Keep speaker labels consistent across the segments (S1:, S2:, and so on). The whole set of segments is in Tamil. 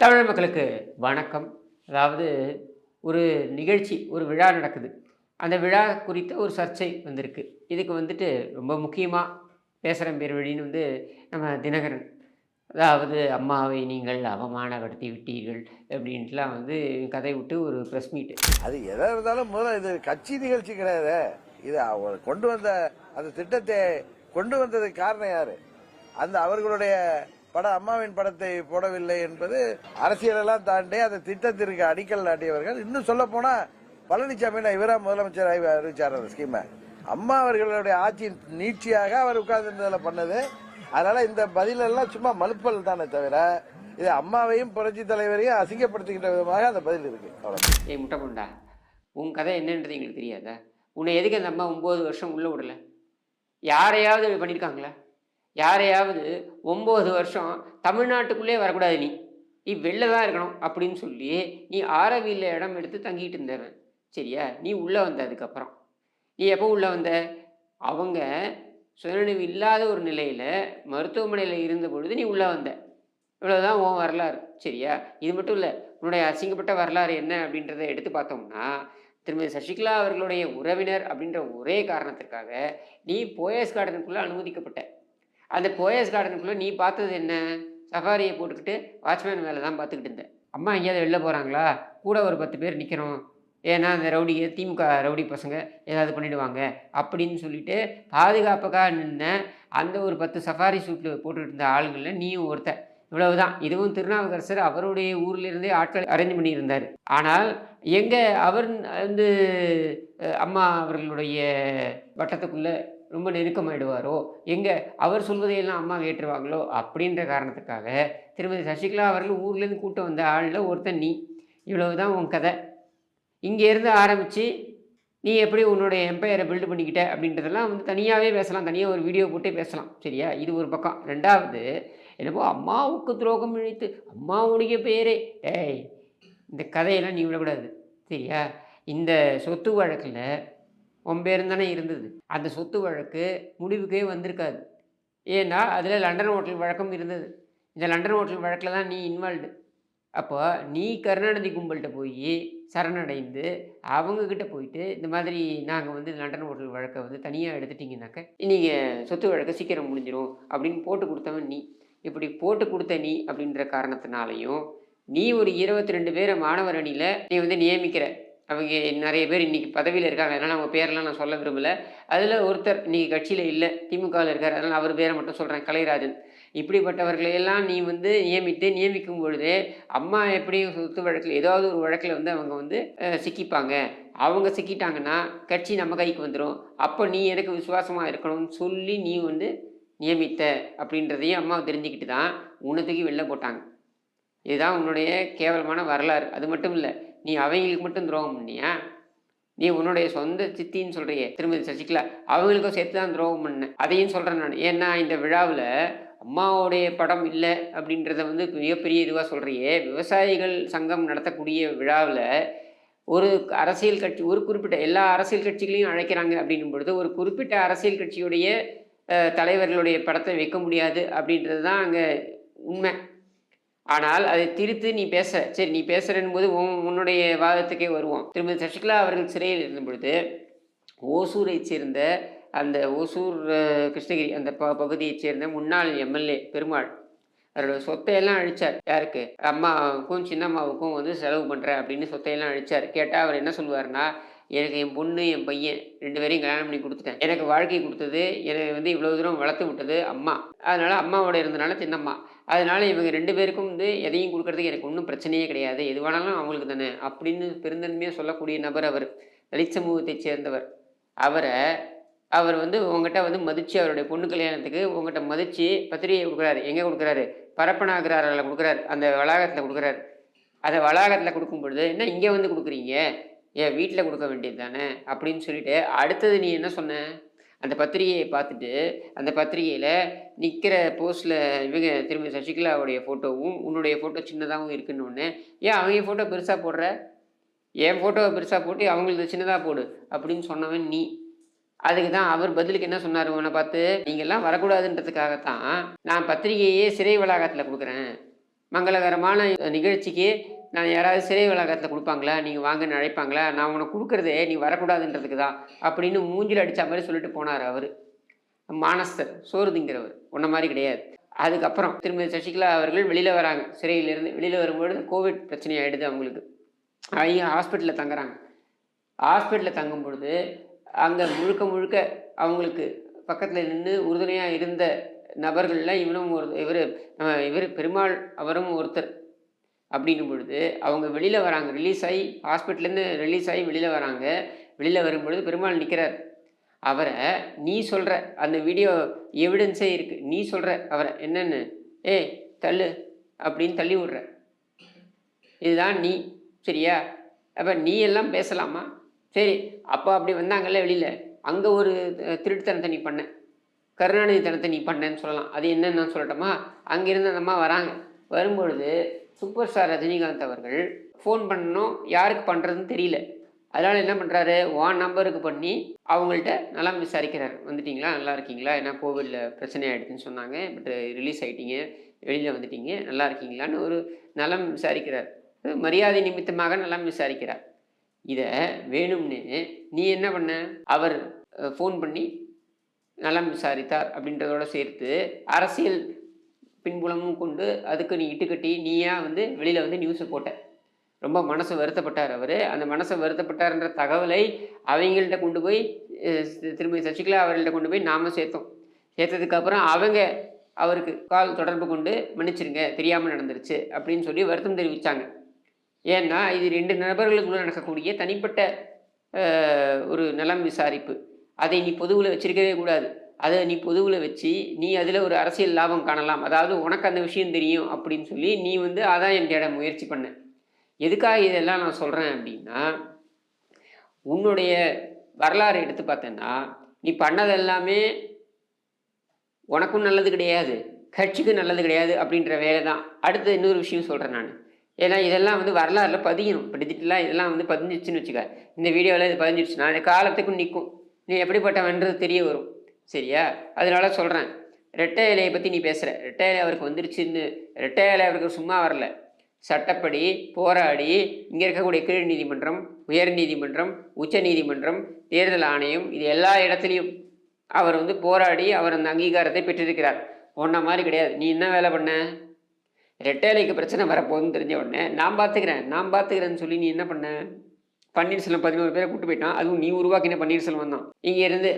S1: தமிழ் மக்களுக்கு வணக்கம். அதாவது ஒரு நிகழ்ச்சி, ஒரு விழா நடக்குது. அந்த விழா குறித்த ஒரு சர்ச்சை வந்திருக்கு. இதுக்கு வந்துட்டு ரொம்ப முக்கியமா பேசுற பேர் வழின்னு நம்ம தினகரன். அதாவது "அம்மாவை நீங்கள் அவமானப்படுத்தி விட்டீர்கள்" அப்படின்ட்டுலாம் கதை விட்டு ஒரு பிரஸ் மீட்.
S2: அது எதா இருந்தாலும் முதல்ல இது கட்சி நிகழ்ச்சி கிடையாது. இது அவர் கொண்டு வந்த அந்த திட்டத்தை கொண்டு வந்ததுக்கு காரணம் யாரு? அந்த அவர்களுடைய அம்மாவின் படத்தை போடவில்லை என்பது அரசியலெல்லாம் தாண்டி அந்த திட்டத்திற்கு அடிக்கல் நாட்டியவர்கள். இன்னும் சொல்ல போனா பழனிசாமி இவரா முதலமைச்சர் அறிவிச்சார் அந்த ஸ்கீமை. அம்மா அவர்களுடைய ஆட்சியின் நீட்சியாக அவர் உட்கார்ந்து பண்ணது. அதனால இந்த பதிலெல்லாம் சும்மா மலுப்பல் தானே தவிர இது அம்மாவையும் புரட்சி தலைவரையும் அசிங்கப்படுத்துகின்ற விதமாக அந்த பதில் இருக்கு.
S1: ஏய் முட்டை பொண்டா, உன் கதை என்னன்றது எங்களுக்கு தெரியாதா? உன்னை எதுக்கு அந்த அம்மா 9 வருஷம் உள்ள விடல? யாரையாவது பண்ணியிருக்காங்களா? யாரையாவது 9 வருஷம் தமிழ்நாட்டுக்குள்ளே வரக்கூடாது, நீ வெளில தான் இருக்கணும் அப்படின்னு சொல்லி நீ ஆரவியில் இடம் எடுத்து தங்கிட்டு இருந்தவன், சரியா? நீ உள்ளே வந்த அதுக்கப்புறம் நீ எப்போ உள்ளே வந்த? அவங்க சுயநினைவு இல்லாத ஒரு நிலையில் மருத்துவமனையில் இருந்த பொழுது நீ உள்ளே வந்த. இவ்வளோதான் உன் வரலாறு, சரியா? இது மட்டும் இல்லை, உன்னுடைய அசிங்கப்பட்ட வரலாறு என்ன அப்படின்றத எடுத்து பார்த்தோம்னா, திருமதி சசிகலா அவர்களுடைய உறவினர் அப்படின்ற ஒரே காரணத்திற்காக நீ போயஸ் கார்டனுக்குள்ளே அனுமதிக்கப்பட்ட. அந்த போயஸ் கார்டனுக்குள்ளே நீ பார்த்தது என்ன? சஃபாரியை போட்டுக்கிட்டு வாட்ச்மேன் வேலை தான் பார்த்துக்கிட்டு இருந்தேன். அம்மா எங்கேயாவது வெளில போகிறாங்களா, கூட ஒரு 10 பேர் நிற்கிறோம், ஏன்னா அந்த திமுக ரவுடி பசங்க ஏதாவது பண்ணிவிடுவாங்க அப்படின்னு சொல்லிட்டு பாதுகாப்புக்காக நின்ன அந்த ஒரு 10 சஃபாரி சூட்டில் போட்டுக்கிட்டு இருந்த ஆளுங்களில் நீயும் ஒருத்த. இவ்வளவுதான். இதுவும் திருநாவுக்கரசர் அவருடைய ஊர்லேருந்தே ஆட்கள் அரேஞ்ச் பண்ணியிருந்தார். ஆனால் எங்கே அவர் அம்மா அவர்களுடைய வட்டத்துக்குள்ளே ரொம்ப நெருக்கமாயிடுவாரோ, எங்கே அவர் சொல்வதையெல்லாம் அம்மா கேட்டுருவாங்களோ அப்படின்ற காரணத்துக்காக திருமதி சசிகலா அவர்கள் ஊர்லேருந்து கூட்டம் வந்த ஆளில் ஒருத்தன் நீ. இவ்வளவு தான் உன் கதை. இங்கேருந்து ஆரம்பித்து நீ எப்படி உன்னுடைய எம்பையரை பில்டு பண்ணிக்கிட்ட அப்படின்றதெல்லாம் தனியாகவே பேசலாம், தனியாக ஒரு வீடியோ போட்டே பேசலாம், சரியா? இது ஒரு பக்கம். ரெண்டாவது, என்னப்போ அம்மாவுக்கு துரோகம் இழைத்து அம்மாவுடைய பேரே, ஏய் இந்த கதையெல்லாம் நீ விடக்கூடாது, சரியா? இந்த சொத்து வழக்கில் உன் பேரும் தானே இருந்தது. அந்த சொத்து வழக்கு முடிவுக்கே வந்திருக்காது. ஏன்னா அதில் லண்டன் ஹோட்டல் வழக்கம் இருந்தது. இந்த லண்டன் ஹோட்டல் வழக்கில் தான் நீ இன்வால்வ்டு. அப்போ நீ கருணாநிதி கும்பல்கிட்ட போய் சரணடைந்து அவங்கக்கிட்ட போயிட்டு இந்த மாதிரி நாங்கள் லண்டன் ஹோட்டல் வழக்கை தனியாக எடுத்துட்டிங்கனாக்க நீங்கள் சொத்து வழக்கை சீக்கிரம் முடிஞ்சிடும் அப்படின்னு போட்டு கொடுத்தவன் நீ. இப்படி போட்டு கொடுத்த நீ அப்படின்ற காரணத்தினாலையும் நீ ஒரு 22 பேரை மாணவர் அணியில் நீ நியமிக்கிற. அவங்க நிறைய பேர் இன்றைக்கி பதவியில் இருக்காங்க, அதனால் அவங்க பேரெல்லாம் நான் சொல்ல விரும்பலை. அதில் ஒருத்தர் இன்றைக்கி கட்சியில் இல்லை, திமுகவில் இருக்கார், அதனால் அவர் பேரை மட்டும் சொல்கிறேன், கலைராஜன். இப்படிப்பட்டவர்களையெல்லாம் நீ நியமிக்கும் பொழுதே அம்மா எப்படி சொத்து வழக்கில் ஏதாவது ஒரு வழக்கில் அவங்க சிக்கிப்பாங்க. அவங்க சிக்கிட்டாங்கன்னா கட்சி நம்ம கைக்கு வந்துடும். அப்போ நீ எனக்கு விசுவாசமாக இருக்கணும்னு சொல்லி நீ நியமித்த அப்படின்றதையும் அம்மா தெரிஞ்சுக்கிட்டு தான் உன்னத்துக்கு வெளில போட்டாங்க. இதுதான் உன்னுடைய கேவலமான வரலாறு. அது மட்டும் இல்லை, நீ அவங்களுக்கு மட்டும் துரோகம் பண்ணியா? நீ உன்னுடைய சொந்த சித்தின்னு சொல்கிறியே திருமதி சசிகலா, அவங்களுக்கும் சேர்த்து தான் துரோகம் பண்ண. அதையும் சொல்கிறேன் நான். ஏன்னா இந்த விழாவில் அம்மாவோடைய படம் இல்லை அப்படின்றத மிகப்பெரிய இதுவாக சொல்கிறியே. விவசாயிகள் சங்கம் நடத்தக்கூடிய விழாவில் ஒரு அரசியல் கட்சி, ஒரு குறிப்பிட்ட எல்லா அரசியல் கட்சிகளையும் அழைக்கிறாங்க அப்படின்னும் பொழுது ஒரு குறிப்பிட்ட அரசியல் கட்சியுடைய தலைவர்களுடைய படத்தை வைக்க முடியாது அப்படின்றது தான் அங்கே உண்மை. ஆனால் அதை திரித்து நீ பேச, சரி நீ பேசுகிறேன் போது உன்னுடைய வாதத்துக்கே வருவோம். திருமதி சசிகலா அவர்கள் சிறையில் இருந்த பொழுது ஓசூரை சேர்ந்த அந்த ஓசூர் கிருஷ்ணகிரி அந்த பகுதியைச் சேர்ந்த முன்னாள் எம்எல்ஏ பெருமாள் அவரோட சொத்தையெல்லாம் அழிச்சார். யாருக்கு? அம்மாவுக்கும் சின்னம்மாவுக்கும் செலவு பண்ணுறேன் அப்படின்னு சொத்தையெல்லாம் அழிச்சார். கேட்டால் அவர் என்ன சொல்லுவார்னா, எனக்கு என் பொண்ணு என் பையன் 2 பேரையும் கல்யாணம் பண்ணி கொடுத்துட்டேன், எனக்கு வாழ்க்கை கொடுத்தது, எனக்கு இவ்வளோ தூரம் வளர்த்து விட்டது அம்மா, அதனால் அம்மாவோட இருந்தனால சின்னம்மா, அதனால் இவங்க 2 பேருக்கும் எதையும் கொடுக்கறதுக்கு எனக்கு ஒன்றும் பிரச்சனையே கிடையாது, எது வேணாலும் அவங்களுக்கு தானே அப்படின்னு பெருந்தன்மையாக சொல்லக்கூடிய நபர் அவர். தலித் சமூகத்தைச் சேர்ந்தவர். அவர் உங்கள்கிட்ட மதித்து அவருடைய பொண்ணு கல்யாணத்துக்கு உங்கள்கிட்ட மதித்து பத்திரிகை கொடுக்குறாரு. எங்கே கொடுக்குறாரு? பரப்பனாகிறாரில் கொடுக்குறாரு, அந்த வளாகத்தில் கொடுக்குறாரு. அதை வளாகத்தில் கொடுக்கும் பொழுது என்ன இங்கே கொடுக்குறீங்க, என் வீட்டில் கொடுக்க வேண்டியது தானே அப்படின்னு சொல்லிட்டு அடுத்தது நீ என்ன சொன்ன? அந்த பத்திரிகையை பார்த்துட்டு அந்த பத்திரிகையில் நிற்கிற போஸ்ட்டில் இவங்க திருமதி சசிகலாவுடைய ஃபோட்டோவும் உன்னுடைய ஃபோட்டோ சின்னதாகவும் இருக்குன்னு ஒன்று, ஏன் அவங்க ஃபோட்டோ பெருசாக போடுற, என் ஃபோட்டோவை பெருசாக போட்டு அவங்களுக்கு சின்னதாக போடு அப்படின்னு சொன்னவன் நீ. அதுக்கு தான் அவர் பதிலுக்கு என்ன சொன்னார்? உன்னை பார்த்து, நீங்கள்லாம் வரக்கூடாதுன்றதுக்காகத்தான் நான் பத்திரிகையே சிறை வளாகத்தில் கொடுக்குறேன், மங்களகரமான நிகழ்ச்சிக்கு நான் யாராவது சிறை வளாகத்தில் கொடுப்பாங்களா, நீங்கள் வாங்கன்னு அழைப்பாங்களா, நான் உனக்கு கொடுக்குறதே நீ வரக்கூடாதுன்றதுக்கு தான் அப்படின்னு மூஞ்சில் அடித்த மாதிரி சொல்லிட்டு போனார் அவர். மானஸ்தர், சோறு திங்கிறவர், உன்ன மாதிரி கிடையாது. அதுக்கப்புறம் திருமதி சசிகலா அவர்கள் வெளியில் வராங்க. சிறையிலேருந்து வெளியில் வரும்பொழுது கோவிட் பிரச்சனை ஆகிடுது அவங்களுக்கு. அவங்க ஹாஸ்பிட்டலில் தங்குறாங்க. ஹாஸ்பிட்டலில் தங்கும் பொழுது அங்கே முழுக்க முழுக்க அவங்களுக்கு பக்கத்தில் நின்று உறுதுணையாக இருந்த நபர்களில் இவனும் இவர் பெருமாள் அவரும் ஒருத்தர். அப்படின்னும் பொழுது அவங்க வெளியில் வராங்க. ஹாஸ்பிட்டல்லேருந்து ரிலீஸ் ஆகி வெளியில் வராங்க. வெளியில் வரும்பொழுது பெருமாள் நிற்கிறார். அவரை நீ சொல்கிற அந்த வீடியோ எவிடன்ஸே இருக்குது. நீ சொல்கிற அவரை என்னென்னு, தள்ளு அப்படின்னு தள்ளி விட்ற. இதுதான் நீ, சரியா? அப்போ நீ எல்லாம் பேசலாமா? சரி, அப்போ அப்படி வந்தாங்கல்ல வெளியில், அங்கே ஒரு திருட்டுத்தனத்தை நீ பண்ண, கருணாநிதி தனத்தை நீ பண்ணேன்னு சொல்லலாம். அது என்னன்னு நான் சொல்லட்டோமா? அங்கேருந்து அந்த அம்மா வராங்க. வரும்பொழுது சூப்பர் ஸ்டார் ரஜினிகாந்த் அவர்கள் ஃபோன் பண்ணணும், யாருக்கு பண்ணுறதுன்னு தெரியல. அதனால் என்ன பண்ணுறாரு, நம்பருக்கு பண்ணி அவங்கள்ட்ட நலம் விசாரிக்கிறார். வந்துட்டிங்களா, நல்லா இருக்கீங்களா, ஏன்னா கோவிடில் பிரச்சனை ஆகிடுதுன்னு சொன்னாங்க, பட் ரிலீஸ் ஆகிட்டீங்க, வெளியில் வந்துட்டீங்க, நல்லா இருக்கீங்களான்னு ஒரு நலம் விசாரிக்கிறார். மரியாதை நிமித்தமாக நலம் விசாரிக்கிறார். இதை வேணும்னு நீ என்ன பண்ண, அவர் ஃபோன் பண்ணி நலம் விசாரித்தார் அப்படின்றதோட சேர்த்து அரசியல் பின்புலமும் கொண்டு அதுக்கு நீ இட்டுக்கட்டி நீயா வெளியில் நியூஸை போட்ட. ரொம்ப மனசு வருத்தப்பட்டார் அவர். அந்த மனசை வருத்தப்பட்டார்ன்ற தகவலை அவங்கள்ட்ட கொண்டு போய் திருமதி சசிகலா அவர்கள்ட்ட கொண்டு போய் நாம் சேர்த்தோம். சேர்த்ததுக்கப்புறம் அவங்க அவருக்கு கால் தொடர்பு கொண்டு மன்னிச்சிருங்க, தெரியாமல் நடந்துருச்சு அப்படின்னு சொல்லி வருத்தம் தெரிவித்தாங்க. ஏன்னா இது 2 நபர்களுக்குள்ளே நடக்கக்கூடிய தனிப்பட்ட ஒரு நலம் விசாரிப்பு. அதை நீ பொதுவில் வச்சிருக்கவே கூடாது. அதை நீ பொதுவில் வச்சு நீ அதில் ஒரு அரசியல் லாபம் காணலாம், அதாவது உனக்கு அந்த விஷயம் தெரியும் அப்படின்னு சொல்லி நீ ஆதாயம் தேட முயற்சி பண்ண. எதுக்காக இதெல்லாம் நான் சொல்கிறேன் அப்படின்னா, உன்னுடைய வரலாறு எடுத்து பார்த்தேன்னா நீ பண்ணதெல்லாமே உனக்கும் நல்லது கிடையாது, கட்சிக்கும் நல்லது கிடையாது அப்படின்ற வேலை தான். அடுத்து இன்னொரு விஷயம் சொல்கிறேன் நான். ஏன்னா இதெல்லாம் வரலாறில் பதியணும். இப்போ டிஜிட்டலாக இதெல்லாம் பதிஞ்சிச்சுன்னு வச்சுக்க, இந்த வீடியோவில் இது பதிஞ்சிடுச்சுன்னா அது காலத்துக்கும் நிற்கும். நீ எப்படிப்பட்டவன்றது தெரிய வரும், சரியா? அதனால சொல்கிறேன். ரெட்டை இலையை பற்றி நீ பேசுகிற, ரெட்டை இலை அவருக்கு வந்துருச்சுன்னு. ரெட்டை இலை அவருக்கு சும்மா வரல, சட்டப்படி போராடி இங்கே இருக்கக்கூடிய கீழ் நீதிமன்றம், உயர் நீதிமன்றம், உச்ச நீதிமன்றம், தேர்தல் ஆணையம், இது எல்லா இடத்துலையும் அவர் போராடி அவர் அந்த அங்கீகாரத்தை பெற்றிருக்கிறார். ஒன்றை மாதிரி கிடையாது. நீ என்ன வேலை பண்ண, ரெட்டைலைக்கு பிரச்சனை வரப்போகுதுன்னு தெரிஞ்ச உடனே நான் பார்த்துக்கிறேன்னு சொல்லி நீ என்ன பண்ண, பன்னீர்செல்வம் 11 பேரை கூப்பிட்டு போயிட்டான். அதுவும் நீ உருவாக்கின பன்னீர்செல்வம் தான். இங்கேருந்து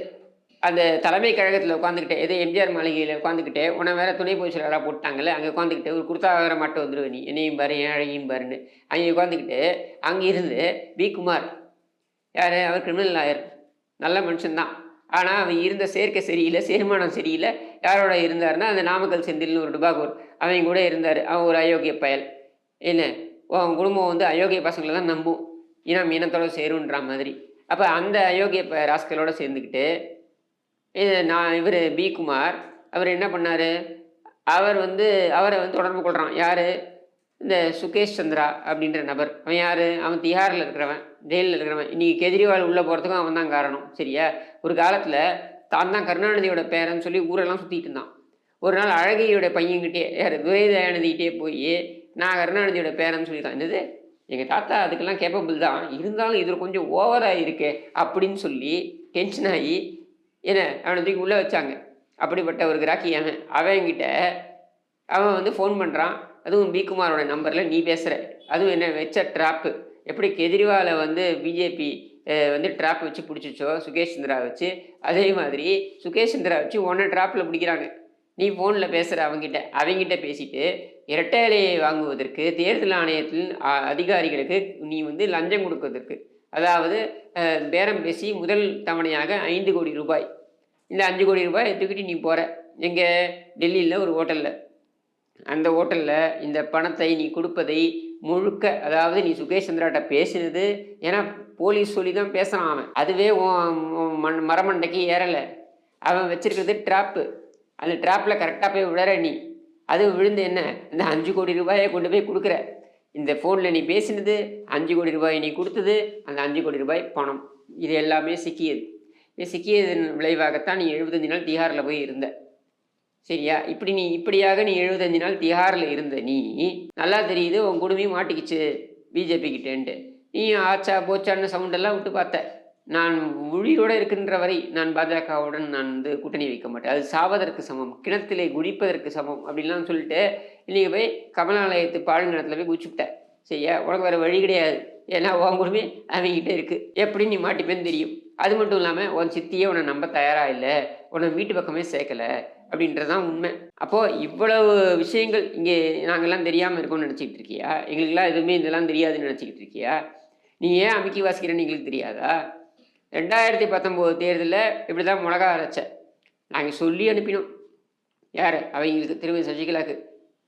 S1: அந்த தலைமை கழகத்தில் உட்காந்துக்கிட்டே, ஏதோ எம்ஜிஆர் மாளிகையில் உட்காந்துக்கிட்டே, உன வேற துணை பொதுச் செயலாளராக போட்டாங்கல்ல, அங்கே உட்காந்துக்கிட்டு ஒரு குர்த்தா வேற மட்டும் வந்துடுவ நீ, என்னையும் பாரு என் அழகையும் பாருன்னு. அங்கே உட்காந்துக்கிட்டு அங்கேருந்து வி. குமார், யார், அவர் கிரிமினல் லாயர், நல்ல மனுஷன்தான். ஆனால் அவன் இருந்த சேர்க்கை சரியில்லை, சேர்மானம் சரியில்லை. யாரோட இருந்தாருன்னா அந்த நாமக்கல் செந்தில்னு ஒரு டுபாகூர், அவங்க கூட இருந்தார். அவன் ஒரு அயோக்கிய பயல். என்ன, அவன் குடும்பம் அயோக்கிய பசங்களை தான் நம்பும், இனத்தோட சேருன்ற மாதிரி. அப்போ அந்த அயோக்கிய ராஸ்களோட சேர்ந்துக்கிட்டு இவர் பி. குமார் அவர் என்ன பண்ணார், அவர் அவரை தொடர்பு கொள்கிறான். யார், இந்த சுகேஷ் சந்திரா அப்படின்ற நபர். அவன் யார், அவன் திஹாரில் இருக்கிறவன், ஜெயிலில் இருக்கிறவன். இன்றைக்கி கெஜ்ரிவால் உள்ளே போகிறதுக்கும் அவன் தான் காரணம், சரியா? ஒரு காலத்தில் தான் கருணாநிதியோட பேரன்னு சொல்லி ஊரெல்லாம் சுற்றிட்டு இருந்தான். ஒரு நாள் அழகியோட பையன்கிட்டே, யார், துரைதயாநிதிக்கிட்டே போய் நான் கருணாநிதியோட பேரன்னு சொல்லிட்டான். என்னது, எங்கள் தாத்தா அதுக்கெல்லாம் கேப்பபிள் தான், இருந்தாலும் இதில் கொஞ்சம் ஓவராக இருக்கே அப்படின்னு சொல்லி டென்ஷன் ஆகி என்ன அவனை தூக்கி உள்ளே வச்சாங்க. அப்படிப்பட்ட ஒரு கிராக்கி அவன்கிட்ட அவன் ஃபோன் பண்ணுறான். அதுவும் பி. குமாரோட நம்பரில் நீ பேசுகிற. அதுவும் என்ன வச்ச ட்ராப்பு, எப்படி கெஜ்ரிவாலை பிஜேபி ட்ராப் வச்சு பிடிச்சிச்சோ சுகேஷ் சந்திரா வச்சு, அதே மாதிரி சுகேஷ் சந்திரா வச்சு உன்னை ட்ராப்பில் பிடிக்கிறாங்க. நீ ஃபோனில் பேசுகிற அவங்ககிட்ட பேசிட்டு இரட்டை இலையை வாங்குவதற்கு தேர்தல் ஆணையத்தின் அதிகாரிகளுக்கு நீ லஞ்சம் கொடுப்பதற்கு, அதாவது பேரம் பேசி முதல் தவணையாக 5 கோடி ரூபாய், இந்த 5 கோடி ரூபாய் தூக்கிட்டு நீ போகிற எங்கே, டெல்லியில் ஒரு ஹோட்டலில். அந்த ஹோட்டலில் இந்த பணத்தை நீ கொடுப்பதை முழுக்க, அதாவது நீ சுகேஷ் சந்திராட்ட பேசினது, ஏன்னா போலீஸ் சொல்லி தான் பேசுகிறான் அவன், அதுவே மரமண்டைக்கு ஏறலை. அவன் வச்சிருக்கிறது ட்ராப்பு. அந்த ட்ராப்பில் கரெக்டாக போய் விழற நீ. அது விழுந்து என்ன, இந்த 5 கோடி ரூபாயை கொண்டு போய் கொடுக்குற. இந்த ஃபோனில் நீ பேசினது, 5 கோடி ரூபாய் நீ கொடுத்தது, அந்த 5 கோடி ரூபாய் பணம், இது எல்லாமே சிக்கியது. இது சிக்கியதன் விளைவாகத்தான் நீ 75 நாள் திஹாரில் போய் இருந்த, சரியா? இப்படியாக நீ 75 நாள் திஹார்ல இருந்த நீ, நல்லா தெரியுது உன் குடும்பம் மாட்டிக்கிச்சு பிஜேபி கிட்டேன்ட்டு. நீ ஆச்சா, போச்சான்னு சவுண்டெல்லாம் விட்டு பார்த்த. நான் உயிரோட இருக்கின்ற வரை நான் பாஜகவுடன் நான் கூட்டணி வைக்க மாட்டேன். அது சாவதற்கு சமம். கிணத்திலே குதிப்பதற்கு சமம் அப்படின்லாம் சொல்லிட்டு, இன்னைக்கு போய் கமலாலயத்து பாழுங்கிணத்துல போய் குதிச்சுப்புட்ட. சரியா? உனக்கு வேற வழி கிடையாது. ஏன்னா உன் குடும்பம் அவங்ககிட்ட இருக்கு. எப்படி நீ மாட்டிப்பேன்னு தெரியும். அது மட்டும் இல்லாம உன் சித்தியே உன்னை நம்ப தயாரா இல்ல. உன்னை வீட்டு பக்கமே சேர்க்கல. அப்படின்றது தான் உண்மை. அப்போ இவ்வளவு விஷயங்கள் இங்கே நாங்கெல்லாம் தெரியாம இருக்கோம்னு நினைச்சுக்கிட்டு இருக்கியா? எங்களுக்கெல்லாம் எதுவுமே இதெல்லாம் தெரியாதுன்னு நினைச்சுக்கிட்டு இருக்கியா? நீ ஏன் அமுக்கி வாசிக்கிறேன்னு எங்களுக்கு தெரியாதா? 2019 தேர்தல்ல இப்படிதான் மொளகா அரைச்ச. நாங்க சொல்லி அனுப்பினோம். யாரு? அவங்களுக்கு திருமதி சசிகலாக்கு.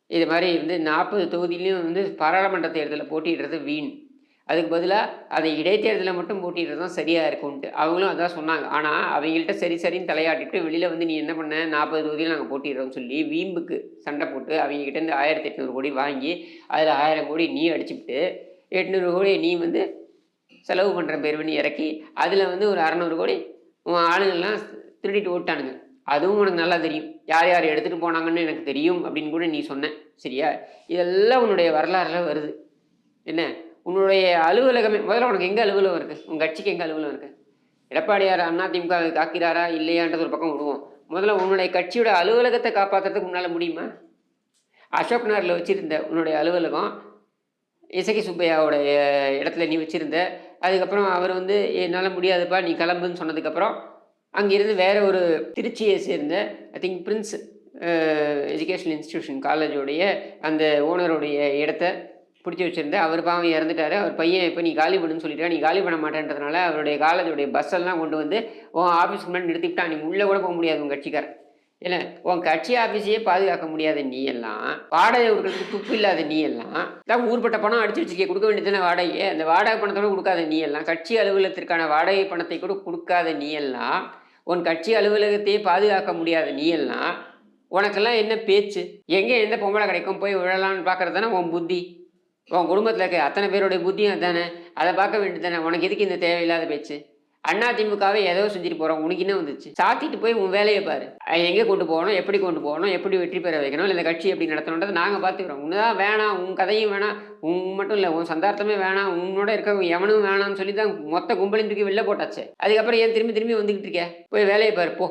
S1: இது மாரி 40 தொகுதியிலயும் பாராளுமன்ற தேர்தல்ல போட்டியிடுறது வீண். அதுக்கு பதிலா அதை இடைத்தேர்தல்ல மட்டும் போட்டியிடுறது தான் சரியா இருக்கும்ன்ட்டு. அவங்களும் அதான் சொன்னாங்க. ஆனா, அவங்கள்ட்ட சரின்னு தலையாட்டிட்டு வெளியில நீ என்ன பண்ண? 40 தொகுதியில நாங்க போட்டியிடுறோம்னு சொல்லி வீம்புக்கு சண்டை போட்டு அவங்ககிட்டேருந்து 1800 கோடி வாங்கி, அதில 1000 கோடி நீ அடிச்சுப்புட்டு, 800 கோடிய நீ செலவு பண்ற பேர் பண்ணி இறக்கி, அதில ஒரு 600 கோடி உன் ஆளுங்கள்லாம் திருடிட்டு ஓட்டானுங்க. அதுவும் உனக்கு நல்லா தெரியும். யார் யார் எடுத்துட்டு போனாங்கன்னு எனக்கு தெரியும் அப்படின்னு கூட நீ சொன்ன. சரியா? இதெல்லாம் உன்னுடைய வரலாறுல வருது. என்ன? உன்னுடைய அலுவலகமே முதல்ல உனக்கு எங்க அலுவலகம் இருக்கு? உன் கட்சிக்கு எங்க அலுவலகம் இருக்கு? எடப்பாடியார் அதிமுக காக்கிறாரா இல்லையான்றது ஒரு பக்கம் விடுவோம். முதல்ல உன்னுடைய கட்சியோட அலுவலகத்தை காப்பாற்றுறதுக்கு உன்னால முடியுமா? அசோக் நகர்ல வச்சிருந்த உன்னுடைய அலுவலகம், இசக்கி சுப்பையாவுடைய இடத்துல நீ வச்சிருந்த. அதுக்கப்புறம் அவர் என்னால் முடியாதுப்பா நீ கிளம்புன்னு சொன்னதுக்கப்புறம் அங்கிருந்து வேற ஒரு திருச்சியை சேர்ந்த I think Prince educational institution காலேஜோடைய அந்த ஓனருடைய இடத்த பிடிச்சி வச்சுருந்தேன். அவர் பாவம் இறந்துட்டார். அவர் பையன் இப்போ நீ காலி பண்ணுன்னு சொல்லிட்டா. நீ காலி பண்ண மாட்டேன்றதுனால அவருடைய காலேஜோடைய பஸ்ஸெல்லாம் கொண்டு உன் ஆஃபீஸ்க்கு முன்னாடி நிறுத்திவிட்டான். நீ உள்ளே கூட போக முடியாது உன் கட்சிக்காரன். இல்லை உன் கட்சி ஆஃபீஸையே பாதுகாக்க முடியாத நீ எல்லாம், வாடகை கொடுக்கறதுக்கு துப்பு இல்லாத நீ எல்லாம், தான் ஊர்பட்ட பணம் அடிச்சு வச்சுக்க கொடுக்க வேண்டியதுதானே வாடகையே. அந்த வாடகை பணத்தோடு கொடுக்காத நீ எல்லாம், கட்சி அலுவலகத்திற்கான வாடகை பணத்தை கூட கொடுக்காத நீ எல்லாம், உன் கட்சி அலுவலகத்தையே பாதுகாக்க முடியாத நீ எல்லாம், உனக்கெல்லாம் என்ன பேச்சு? எங்கே எந்த பொம்பளை கிடைக்கும் போய் விழலான்னு பார்க்கறது தானே உன் புத்தி. உன் குடும்பத்தில் இருக்க அத்தனை பேருடைய புத்தியும் அதுதானே. அதை பார்க்க வேண்டியது தானே. உனக்கு எதுக்கு இந்த தேவையில்லாத பேச்சு? அதிமுகவை ஏதோ செஞ்சுட்டு போகிறோம். உனக்கு என்ன வந்துச்சு? சாத்திட்டு போய் உன் வேலையை பாரு. எங்கே கொண்டு போகணும், எப்படி கொண்டு போகணும், எப்படி வெற்றி பெற வைக்கணும், இல்லை இந்த கட்சி எப்படி நடத்தணுன்றது நாங்கள் பார்த்துக்கிறோம். உன்னதான் வேணாம், உன் கதையும் வேணாம், உன் மட்டும் இல்லை உன் சந்தார்த்தமே வேணாம், உன்னோட இருக்க எவனும் வேணாம்னு சொல்லி தான் மொத்த கும்பலையும் தூக்கி வெளில போட்டாச்சு. அதுக்கப்புறம் ஏன் திரும்பி வந்துக்கிட்டு இருக்க? போய் வேலையை பாரு போ.